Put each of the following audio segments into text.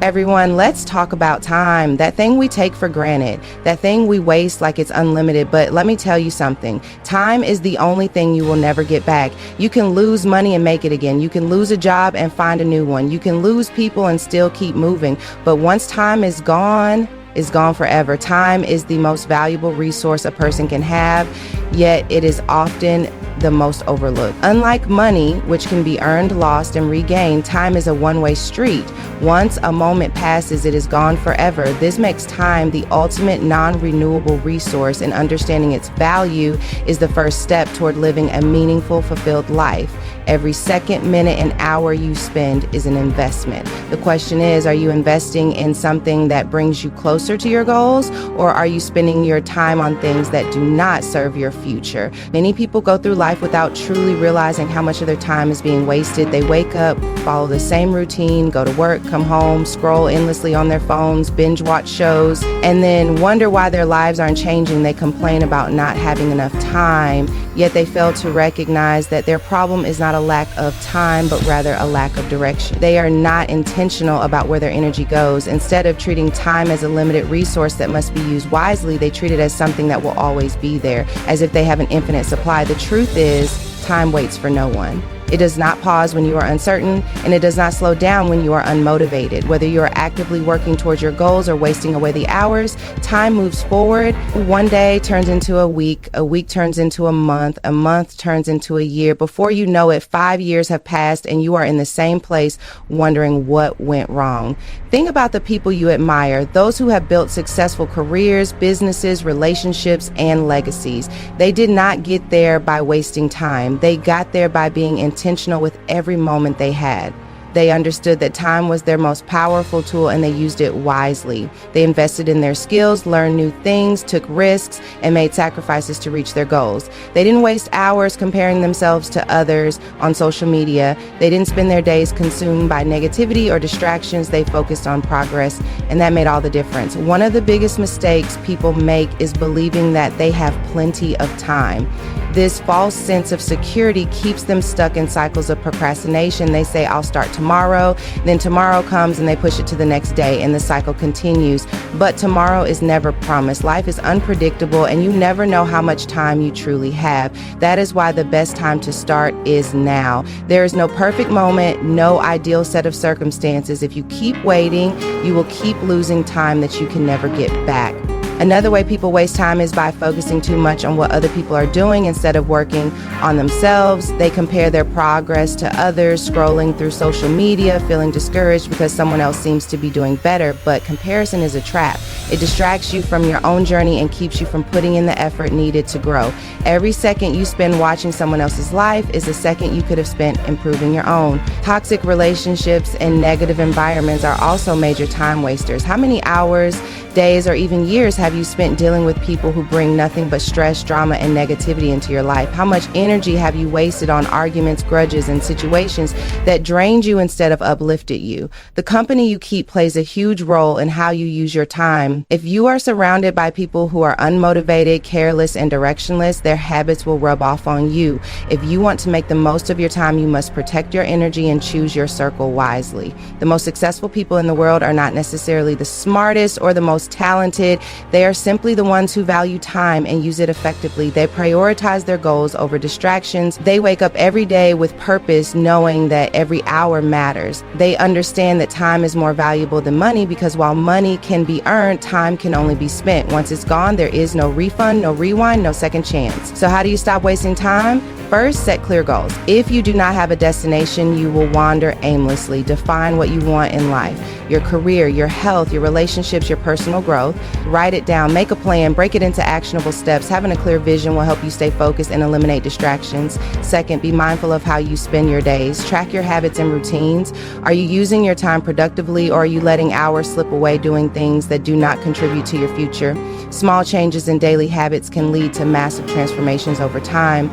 Everyone, let's talk about time. That thing we take for granted, that thing we waste like it's unlimited. But let me tell you something. Time is the only thing you will never get back. You can lose money and make it again. You can lose a job and find a new one. You can lose people and still keep moving. But once time is gone forever. Time is the most valuable resource a person can have, yet it is often the most overlooked. Unlike money, which can be earned, lost, and regained, time is a one-way street. Once a moment passes, it is gone forever. This makes time the ultimate non-renewable resource, and understanding its value is the first step toward living a meaningful, fulfilled life. Every second, minute, and hour you spend is an investment. The question is, are you investing in something that brings you closer to your goals, or are you spending your time on things that do not serve your future? Many people go through life without truly realizing how much of their time is being wasted. They wake up, follow the same routine, go to work, come home, scroll endlessly on their phones, binge watch shows, and then wonder why their lives aren't changing. They complain about not having enough time, yet they fail to recognize that their problem is not a lack of time, but rather a lack of direction. They are not intentional about where their energy goes. Instead of treating time as a limited resource that must be used wisely, they treat it as something that will always be there, as if they have an infinite supply. The truth is, time waits for no one. It does not pause when you are uncertain, and it does not slow down when you are unmotivated. Whether you are actively working towards your goals or wasting away the hours, time moves forward. One day turns into a week turns into a month turns into a year. Before you know it, 5 years have passed and you are in the same place wondering what went wrong. Think about the people you admire, those who have built successful careers, businesses, relationships, and legacies. They did not get there by wasting time. They got there by being intentional with every moment they had. They understood that time was their most powerful tool, and they used it wisely. They invested in their skills, learned new things, took risks, and made sacrifices to reach their goals. They didn't waste hours comparing themselves to others on social media. They didn't spend their days consumed by negativity or distractions. They focused on progress, and that made all the difference. One of the biggest mistakes people make is believing that they have plenty of time. This false sense of security keeps them stuck in cycles of procrastination. They say, I'll start tomorrow, then tomorrow comes and they push it to the next day, and the cycle continues. But tomorrow is never promised. Life is unpredictable, and you never know how much time you truly have. That is why the best time to start is now. There is no perfect moment, no ideal set of circumstances. If you keep waiting, you will keep losing time that you can never get back. Another way people waste time is by focusing too much on what other people are doing instead of working on themselves. They compare their progress to others, scrolling through social media, feeling discouraged because someone else seems to be doing better. But comparison is a trap. It distracts you from your own journey and keeps you from putting in the effort needed to grow. Every second you spend watching someone else's life is a second you could have spent improving your own. Toxic relationships and negative environments are also major time wasters. How many hours, days, or even years have you spent dealing with people who bring nothing but stress, drama, and negativity into your life? How much energy have you wasted on arguments, grudges, and situations that drained you instead of uplifted you? The company you keep plays a huge role in how you use your time. If you are surrounded by people who are unmotivated, careless, and directionless, their habits will rub off on you. If you want to make the most of your time, you must protect your energy and choose your circle wisely. The most successful people in the world are not necessarily the smartest or the most talented. They are simply the ones who value time and use it effectively. They prioritize their goals over distractions. They wake up every day with purpose, knowing that every hour matters. They understand that time is more valuable than money, because while money can be earned, time can only be spent. Once it's gone, there is no refund, no rewind, no second chance. So how do you stop wasting time? First, set clear goals. If you do not have a destination, you will wander aimlessly. Define what you want in life: your career, your health, your relationships, your personal growth. Write it down, make a plan, break it into actionable steps. Having a clear vision will help you stay focused and eliminate distractions. Second, be mindful of how you spend your days. Track your habits and routines. Are you using your time productively, or are you letting hours slip away doing things that do not contribute to your future? Small changes in daily habits can lead to massive transformations over time.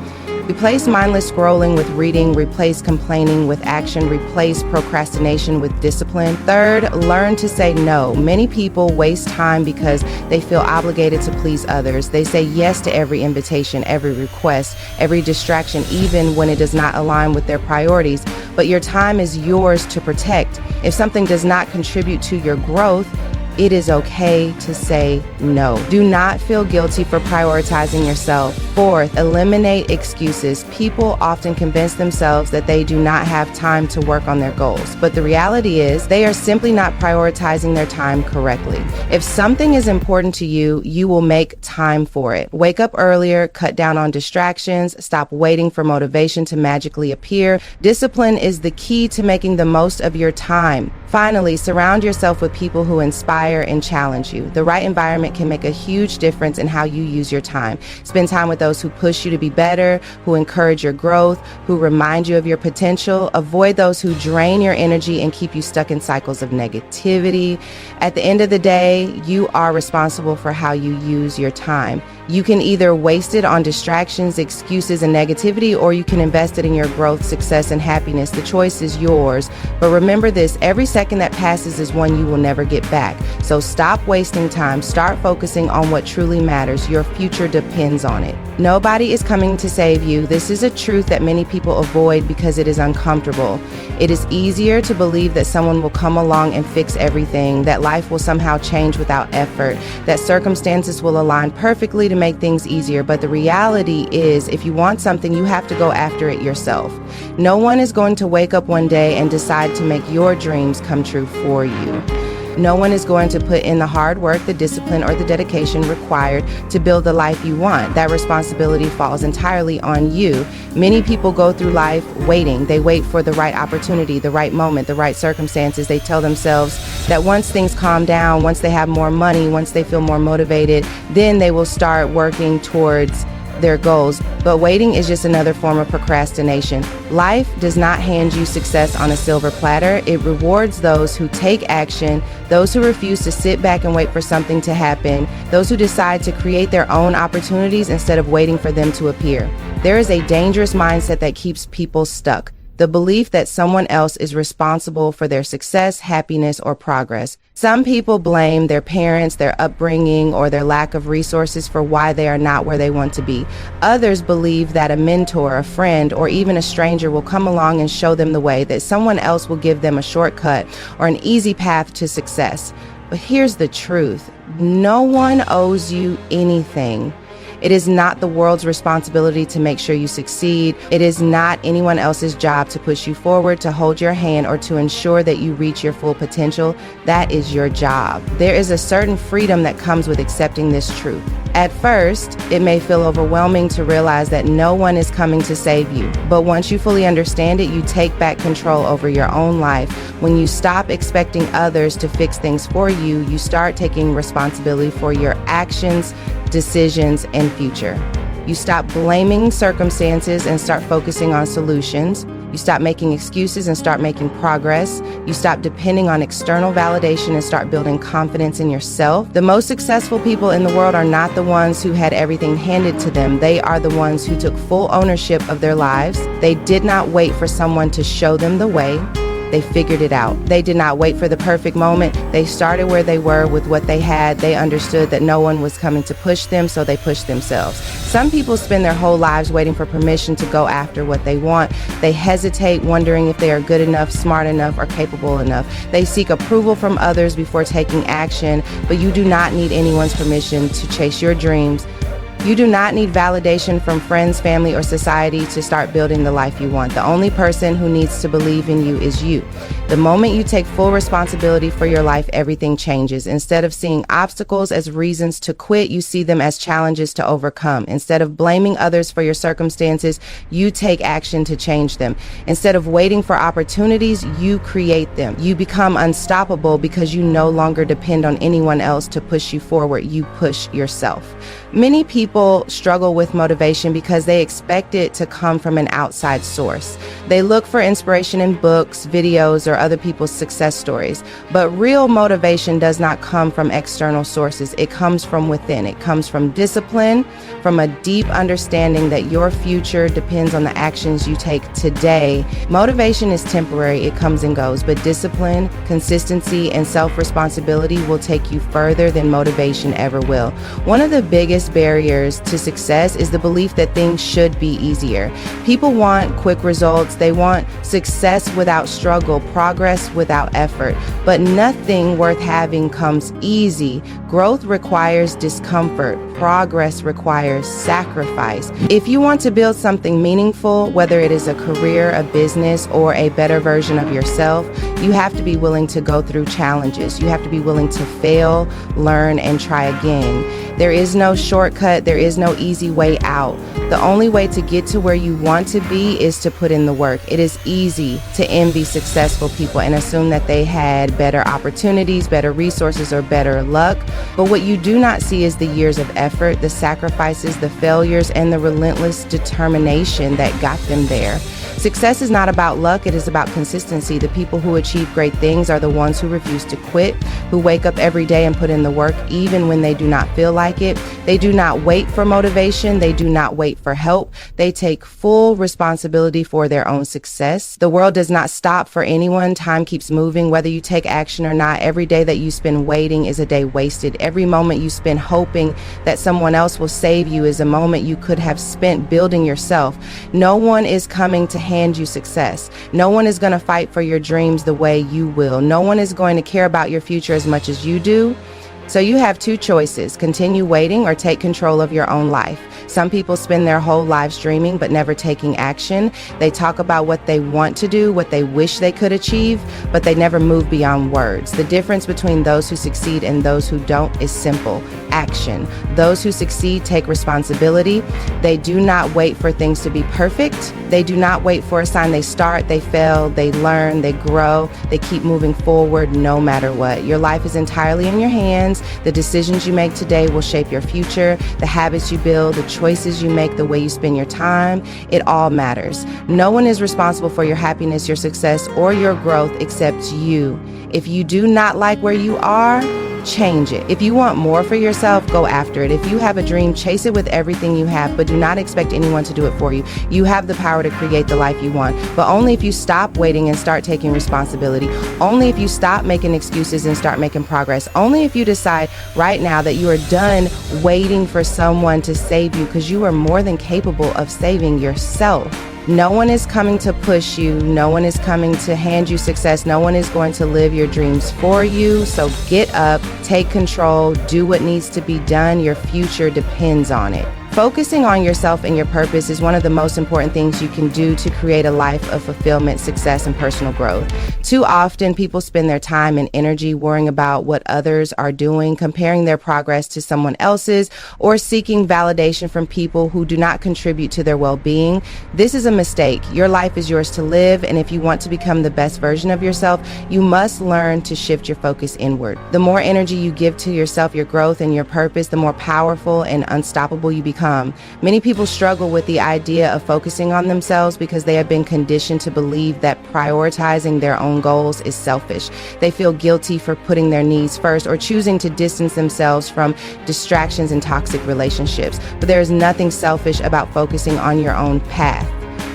Replace mindless scrolling with reading, replace complaining with action, replace procrastination with discipline. Third, learn to say no. Many people waste time because they feel obligated to please others. They say yes to every invitation, every request, every distraction, even when it does not align with their priorities. But your time is yours to protect. If something does not contribute to your growth, it is okay to say no. Do not feel guilty for prioritizing yourself. Fourth, eliminate excuses. People often convince themselves that they do not have time to work on their goals, but the reality is they are simply not prioritizing their time correctly. If something is important to you, you will make time for it. Wake up earlier, cut down on distractions, stop waiting for motivation to magically appear. Discipline is the key to making the most of your time. Finally, surround yourself with people who inspire and challenge you. The right environment can make a huge difference in how you use your time. Spend time with those who push you to be better, who encourage your growth, who remind you of your potential. Avoid those who drain your energy and keep you stuck in cycles of negativity. At the end of the day, you are responsible for how you use your time. You can either waste it on distractions, excuses, and negativity, or you can invest it in your growth, success, and happiness. The choice is yours. But remember this, every second that passes is one you will never get back. So stop wasting time. Start focusing on what truly matters. Your future depends on it. Nobody is coming to save you. This is a truth that many people avoid because it is uncomfortable. It is easier to believe that someone will come along and fix everything, that life will somehow change without effort, that circumstances will align perfectly to make things easier. But the reality is, if you want something, you have to go after it yourself. No one is going to wake up one day and decide to make your dreams come true for you. No one is going to put in the hard work, the discipline, or the dedication required to build the life you want. That responsibility falls entirely on you. Many people go through life waiting. They wait for the right opportunity, the right moment, the right circumstances. They tell themselves that once things calm down, once they have more money, once they feel more motivated, then they will start working towards their goals. But waiting is just another form of procrastination. Life does not hand you success on a silver platter. It rewards those who take action, those who refuse to sit back and wait for something to happen, those who decide to create their own opportunities instead of waiting for them to appear. There is a dangerous mindset that keeps people stuck. The belief that someone else is responsible for their success, happiness, or progress. Some people blame their parents, their upbringing, or their lack of resources for why they are not where they want to be. Others believe that a mentor, a friend, or even a stranger will come along and show them the way, that someone else will give them a shortcut or an easy path to success. But here's the truth. No one owes you anything. It is not the world's responsibility to make sure you succeed. It is not anyone else's job to push you forward, to hold your hand, or to ensure that you reach your full potential. That is your job. There is a certain freedom that comes with accepting this truth. At first, it may feel overwhelming to realize that no one is coming to save you. But once you fully understand it, you take back control over your own life. When you stop expecting others to fix things for you, you start taking responsibility for your actions, decisions, and future. You stop blaming circumstances and start focusing on solutions. You stop making excuses and start making progress. You stop depending on external validation and start building confidence in yourself. The most successful people in the world are not the ones who had everything handed to them. They are the ones who took full ownership of their lives. They did not wait for someone to show them the way. They figured it out. They did not wait for the perfect moment. They started where they were with what they had. They understood that no one was coming to push them, so they pushed themselves. Some people spend their whole lives waiting for permission to go after what they want. They hesitate, wondering if they are good enough, smart enough, or capable enough. They seek approval from others before taking action, but you do not need anyone's permission to chase your dreams. You do not need validation from friends, family, or society to start building the life you want. The only person who needs to believe in you is you. The moment you take full responsibility for your life, everything changes. Instead of seeing obstacles as reasons to quit, you see them as challenges to overcome. Instead of blaming others for your circumstances, you take action to change them. Instead of waiting for opportunities, you create them. You become unstoppable because you no longer depend on anyone else to push you forward. You push yourself. Many people people struggle with motivation because they expect it to come from an outside source. They look for inspiration in books, videos, or other people's success stories. But real motivation does not come from external sources. It comes from within. It comes from discipline, from a deep understanding that your future depends on the actions you take today. Motivation is temporary. It comes and goes, but discipline, consistency, and self-responsibility will take you further than motivation ever will. One of the biggest barriers to success is the belief that things should be easier. People want quick results. They want success without struggle, progress without effort. But nothing worth having comes easy. Growth requires discomfort. Progress requires sacrifice. If you want to build something meaningful, whether it is a career, a business, or a better version of yourself, you have to be willing to go through challenges. You have to be willing to fail, learn, and try again. There is no shortcut. There is no easy way out. The only way to get to where you want to be is to put in the work. It is easy to envy successful people and assume that they had better opportunities, better resources, or better luck. But what you do not see is the years of effort, the sacrifices, the failures, and the relentless determination that got them there. Success is not about luck, it is about consistency. The people who achieve great things are the ones who refuse to quit, who wake up every day and put in the work even when they do not feel like it. They do not wait for motivation, they do not wait for help. They take full responsibility for their own success. The world does not stop for anyone. Time keeps moving, whether you take action or not. Every day that you spend waiting is a day wasted. Every moment you spend hoping that someone else will save you is a moment you could have spent building yourself. No one is coming to hand you success. No one is going to fight for your dreams the way you will. No one is going to care about your future as much as you do. So you have two choices: continue waiting or take control of your own life. Some people spend their whole lives dreaming but never taking action. They talk about what they want to do, what they wish they could achieve, but they never move beyond words. The difference between those who succeed and those who don't is simple: action. Those who succeed take responsibility. They do not wait for things to be perfect. They do not wait for a sign. They start, they fail, they learn, they grow, they keep moving forward no matter what. Your life is entirely in your hands. The decisions you make today will shape your future. The habits you build, the choices you make, the way you spend your time, it all matters. No one is responsible for your happiness, your success, or your growth except you. If you do not like where you are, change it. If you want more for yourself, go after it. If you have a dream, chase it with everything you have, but do not expect anyone to do it for you. You have the power to create the life you want, but only if you stop waiting and start taking responsibility. Only if you stop making excuses and start making progress. Only if you decide right now that you are done waiting for someone to save you, because you are more than capable of saving yourself. No one is coming to push you. No one is coming to hand you success. No one is going to live your dreams for you. So get up, take control, do what needs to be done. Your future depends on it. Focusing on yourself and your purpose is one of the most important things you can do to create a life of fulfillment, success, and personal growth. Too often, people spend their time and energy worrying about what others are doing, comparing their progress to someone else's, or seeking validation from people who do not contribute to their well-being. This is a mistake. Your life is yours to live, and if you want to become the best version of yourself, you must learn to shift your focus inward. The more energy you give to yourself, your growth, and your purpose, the more powerful and unstoppable you become. Many people struggle with the idea of focusing on themselves because they have been conditioned to believe that prioritizing their own goals is selfish. They feel guilty for putting their needs first or choosing to distance themselves from distractions and toxic relationships. But there is nothing selfish about focusing on your own path.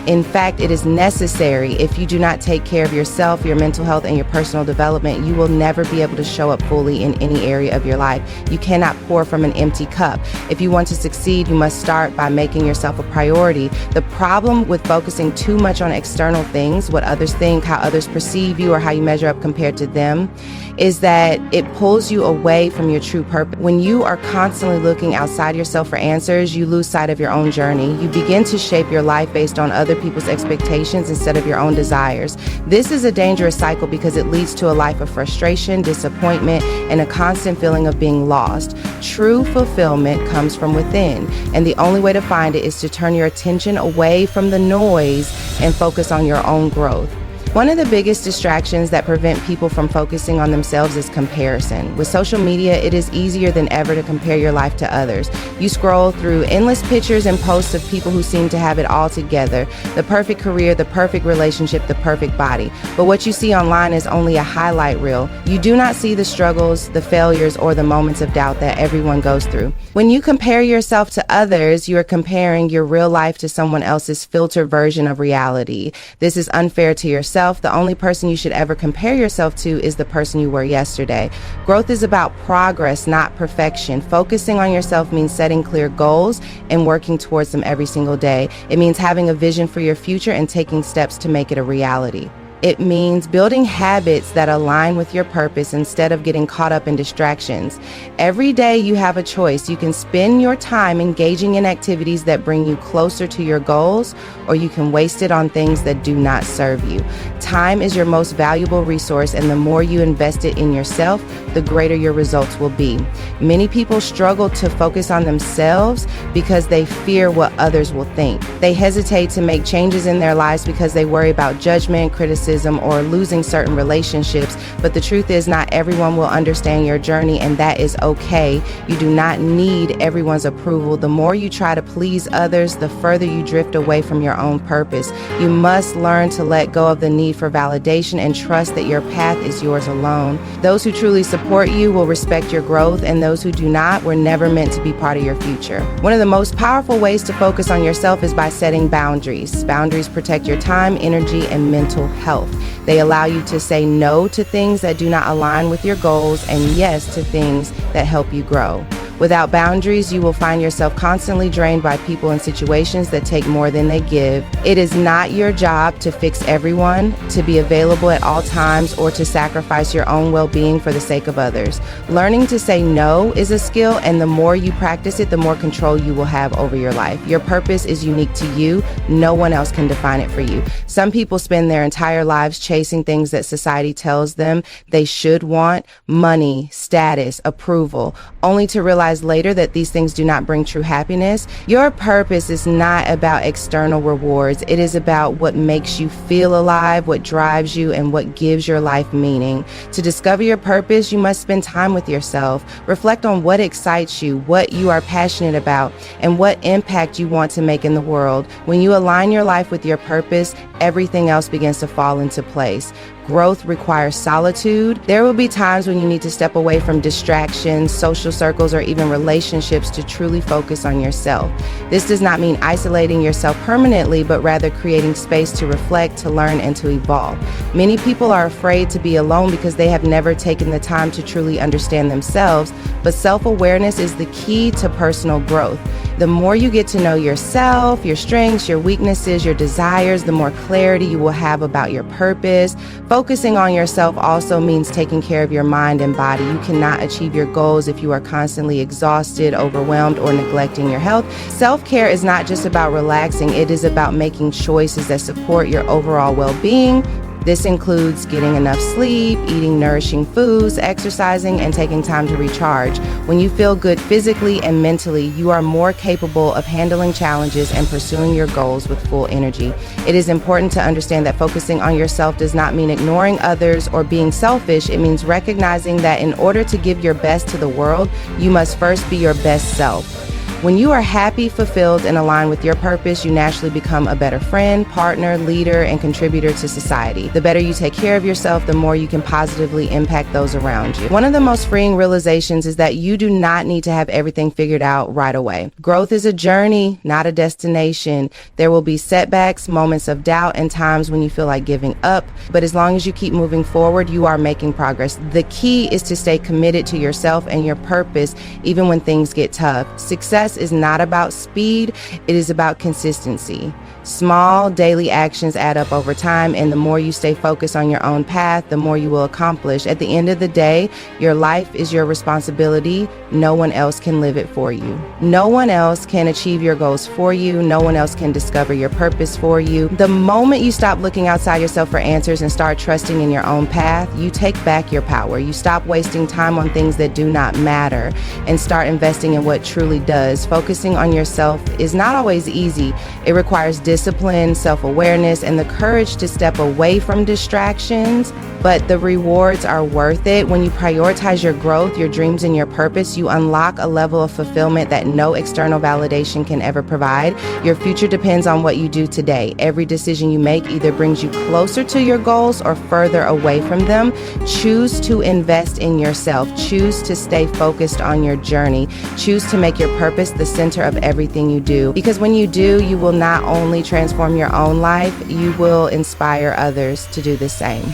In fact, it is necessary. If you do not take care of yourself, your mental health, and your personal development, you will never be able to show up fully in any area of your life. You cannot pour from an empty cup. If you want to succeed, you must start by making yourself a priority. The problem with focusing too much on external things, what others think, how others perceive you, or how you measure up compared to them, is that it pulls you away from your true purpose. When you are constantly looking outside yourself for answers, you lose sight of your own journey. You begin to shape your life based on other people's expectations instead of your own desires. This is a dangerous cycle because it leads to a life of frustration, disappointment, and a constant feeling of being lost. True fulfillment comes from within, and the only way to find it is to turn your attention away from the noise and focus on your own growth. One of the biggest distractions that prevent people from focusing on themselves is comparison. With social media, it is easier than ever to compare your life to others. You scroll through endless pictures and posts of people who seem to have it all together, the perfect career, the perfect relationship, the perfect body. But what you see online is only a highlight reel. You do not see the struggles, the failures, or the moments of doubt that everyone goes through. When you compare yourself to others, you are comparing your real life to someone else's filtered version of reality. This is unfair to yourself. The only person you should ever compare yourself to is the person you were yesterday. Growth is about progress, not perfection. Focusing on yourself means setting clear goals and working towards them every single day. It means having a vision for your future and taking steps to make it a reality. It means building habits that align with your purpose instead of getting caught up in distractions. Every day you have a choice. You can spend your time engaging in activities that bring you closer to your goals, or you can waste it on things that do not serve you. Time is your most valuable resource, and the more you invest it in yourself, the greater your results will be. Many people struggle to focus on themselves because they fear what others will think. They hesitate to make changes in their lives because they worry about judgment, criticism, or losing certain relationships. But the truth is, not everyone will understand your journey, and that is okay. You do not need everyone's approval. The more you try to please others, the further you drift away from your own purpose. You must learn to let go of the need for validation and trust that your path is yours alone. Those who truly support you will respect your growth, and those who do not were never meant to be part of your future. One of the most powerful ways to focus on yourself is by setting boundaries. Boundaries protect your time, energy, and mental health. They allow you to say no to things that do not align with your goals and yes to things that help you grow. Without boundaries, you will find yourself constantly drained by people and situations that take more than they give. It is not your job to fix everyone, to be available at all times, or to sacrifice your own well-being for the sake of others. Learning to say no is a skill, and the more you practice it, the more control you will have over your life. Your purpose is unique to you. No one else can define it for you. Some people spend their entire lives chasing things that society tells them they should want: money, status, approval, only to realize later that these things do not bring true happiness. Your purpose is not about external rewards. It is about what makes you feel alive, what drives you, and what gives your life meaning. To discover your purpose, you must spend time with yourself. Reflect on what excites you, what you are passionate about, and what impact you want to make in the world. When you align your life with your purpose, everything else begins to fall into place. Growth requires solitude. There will be times when you need to step away from distractions, social circles, or even relationships to truly focus on yourself. This does not mean isolating yourself permanently, but rather creating space to reflect, to learn, and to evolve. Many people are afraid to be alone because they have never taken the time to truly understand themselves, but self-awareness is the key to personal growth. The more you get to know yourself, your strengths, your weaknesses, your desires, the more clarity you will have about your purpose. Focusing on yourself also means taking care of your mind and body. You cannot achieve your goals if you are constantly exhausted, overwhelmed, or neglecting your health. Self-care is not just about relaxing. It is about making choices that support your overall well-being. This includes getting enough sleep, eating nourishing foods, exercising, and taking time to recharge. When you feel good physically and mentally, you are more capable of handling challenges and pursuing your goals with full energy. It is important to understand that focusing on yourself does not mean ignoring others or being selfish. It means recognizing that in order to give your best to the world, you must first be your best self. When you are happy, fulfilled, and aligned with your purpose, you naturally become a better friend, partner, leader, and contributor to society. The better you take care of yourself, the more you can positively impact those around you. One of the most freeing realizations is that you do not need to have everything figured out right away. Growth is a journey, not a destination. There will be setbacks, moments of doubt, and times when you feel like giving up. But as long as you keep moving forward, you are making progress. The key is to stay committed to yourself and your purpose, even when things get tough. Success is not about speed, it is about consistency. Small daily actions add up over time, and the more you stay focused on your own path, the more you will accomplish. At the end of the day, your life is your responsibility. No one else can live it for you. No one else can achieve your goals for you. No one else can discover your purpose for you. The moment you stop looking outside yourself for answers and start trusting in your own path, you take back your power. You stop wasting time on things that do not matter and start investing in what truly does. sometimes focusing on yourself is not always easy. It requires discipline, self-awareness, and the courage to step away from distractions. But the rewards are worth it. When you prioritize your growth, your dreams, and your purpose, you unlock a level of fulfillment that no external validation can ever provide. Your future depends on what you do today. Every decision you make either brings you closer to your goals or further away from them. Choose to invest in yourself. Choose to stay focused on your journey. Choose to make your purpose the center of everything you do. Because when you do, you will not only transform your own life, you will inspire others to do the same.